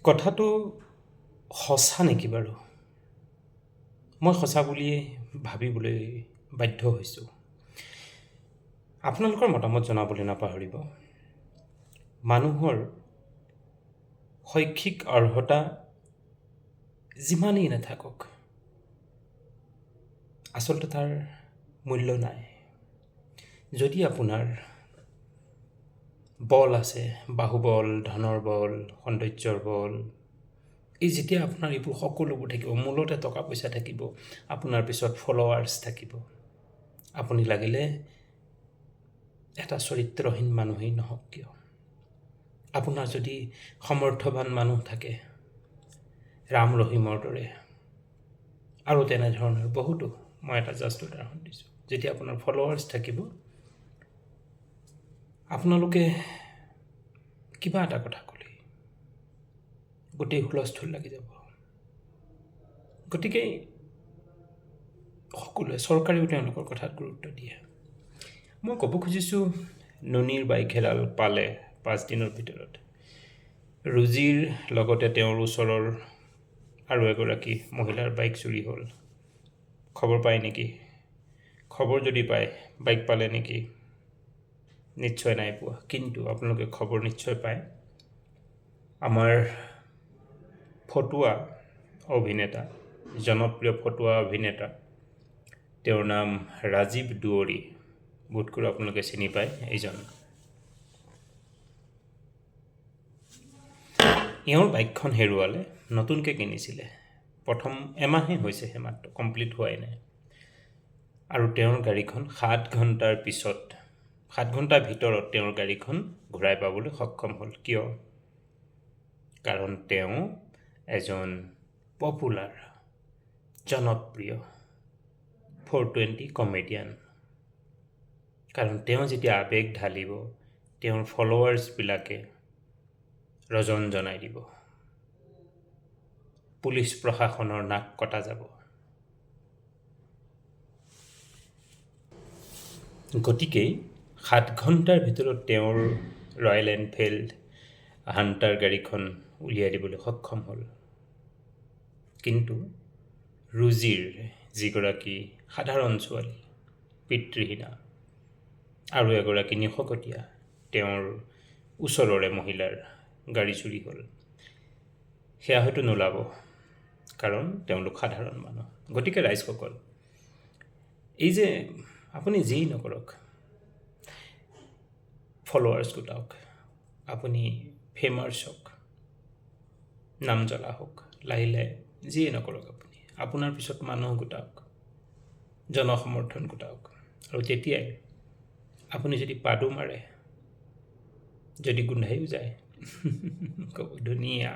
কথাটো সঁচা নেকি বাৰু? মই সঁচা বুলিয়ে ভাবিবলৈ বাধ্য হৈছোঁ। আপোনালোকৰ মতামত জনাবলৈ নাপাহৰিব। মানুহৰ শৈক্ষিক অৰ্হতা যিমানেই নাথাকক, আচলতে তাৰ মূল্য নাই। যদি আপোনাৰ বল আছে, বাহুবল, ধনৰ বল, সৌন্দৰ্যৰ বল, যেতিয়া আপোনাৰ এইবোৰ সকলোবোৰ থাকিব, মূলতে টকা পইচা থাকিব, আপোনাৰ পিছত ফলোৱাৰ্ছ থাকিব, আপুনি লাগিলে এটা চৰিত্ৰহীন মানুহেই নহওক কিয়, আপোনাৰ যদি সমৰ্থৱান মানুহ থাকে, ৰাম ৰহিমৰ দৰে, আৰু তেনেধৰণৰ বহুতো, মই এটা জাষ্ট উদাহৰণ দিছোঁ, যেতিয়া আপোনাৰ ফলোৱাৰ্ছ থাকিব, আপোনালোকে কিবা এটা কথা ক'লেই গোটেই হুলস্থুল লাগি যাব। গতিকে সকলোৱে, চৰকাৰেও তেওঁলোকৰ কথাত গুৰুত্ব দিয়ে। মই ক'ব খুজিছোঁ, নুনীৰ বাইক এডাল পালে 5 দিনৰ ভিতৰত। ৰুজিৰ লগতে তেওঁৰ ওচৰৰ আৰু এগৰাকী মহিলাৰ বাইক চুৰি হ'ল। খবৰ পায় নেকি? খবৰ যদি পায়, বাইক পালে নেকি? নিশ্চয় নাই পোৱা। কিন্তু আপোনালোকে খবৰ নিশ্চয় পায়। আমাৰ ফটুৱা অভিনেতা, জনপ্ৰিয় ফটুৱা অভিনেতা, তেওঁৰ নাম ৰাজীৱ দুৱৰী, বোধকৰো আপোনালোকে চিনি পায় এইজন। এওঁৰ বাইকখন হেৰুৱালে, নতুনকৈ কিনিছিলে। প্ৰথম এমাহেই হৈছেহে মাত্ৰ, কমপ্লিট হোৱাই নাই। আৰু তেওঁৰ গাড়ীখন 7 ঘণ্টাৰ পিছত, 7 ঘণ্টাৰ ভিতৰত তেওঁৰ গাড়ীখন ঘূৰাই পাবলৈ সক্ষম হ'ল। কিয়? কাৰণ তেওঁ এজন পপুলাৰ, জনপ্ৰিয় 420 কমেডিয়ান। কাৰণ তেওঁ যেতিয়া আৱেগ ঢালিব, তেওঁৰ ফলোৱাৰ্ছবিলাকে ৰজন জনাই দিব। পুলিচ প্ৰশাসনৰ নাক কটা যাব। গতিকেই 7 ঘণ্টাৰ ভিতৰত তেওঁৰ ৰয়েল এনফিল্ড হাণ্টাৰ গাড়ীখন উলিয়াই দিবলৈ সক্ষম হ'ল। কিন্তু ৰুজিৰ যিগৰাকী সাধাৰণ ছোৱালী, পিতৃহীনা, আৰু এগৰাকী নিশকতীয়া, তেওঁৰ ওচৰৰে মহিলাৰ গাড়ী চুৰি হ'ল। সেয়া হয়তো নোলাব, কাৰণ তেওঁলোক সাধাৰণ মানুহ। গতিকে ৰাইজসকল, এই যে আপুনি যিয়েই নকৰক, ফলোৱাৰ্ছ গোটাওক, আপুনি ফেমাৰ্ছ হওক, নাম জ্বলা হওক, লাহে যিয়ে নকৰক, আপুনি আপোনাৰ পিছত মানুহ গোটাওক, জনসমৰ্থন গোটাওক। আৰু তেতিয়াই আপুনি যদি পাদো মাৰে, যদি গোন্ধাইও যায়, ক'ব ধুনীয়া,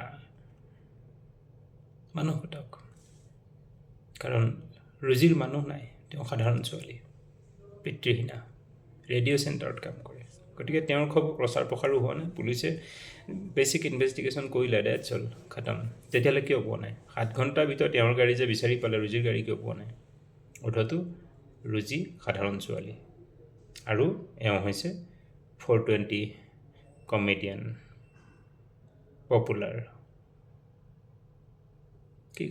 মানুহ গোটাওক। কাৰণ ৰুজিৰ মানুহ নাই, তেওঁ সাধাৰণ ছোৱালী, পিতৃহীনা, ৰেডিঅ' চেণ্টাৰত কাম কৰে। গতিকে তেওঁৰ খবৰ প্ৰচাৰ প্ৰসাৰো হোৱা নাই। পুলিচে বেছিক ইনভেষ্টিগেশ্যন কৰিলে, ডেটছ হ'ল, খতম। তেতিয়াহ'লে কিয় পোৱা নাই? 7 ঘণ্টাৰ ভিতৰত তেওঁৰ গাড়ী যে বিচাৰি পালে, ৰুজিৰ গাড়ী কিয় পোৱা নাই? অৰ্থটো ৰুজি সাধাৰণ ছোৱালী, আৰু এওঁ হৈছে 420 কমেডিয়ান, পপুলাৰ। কি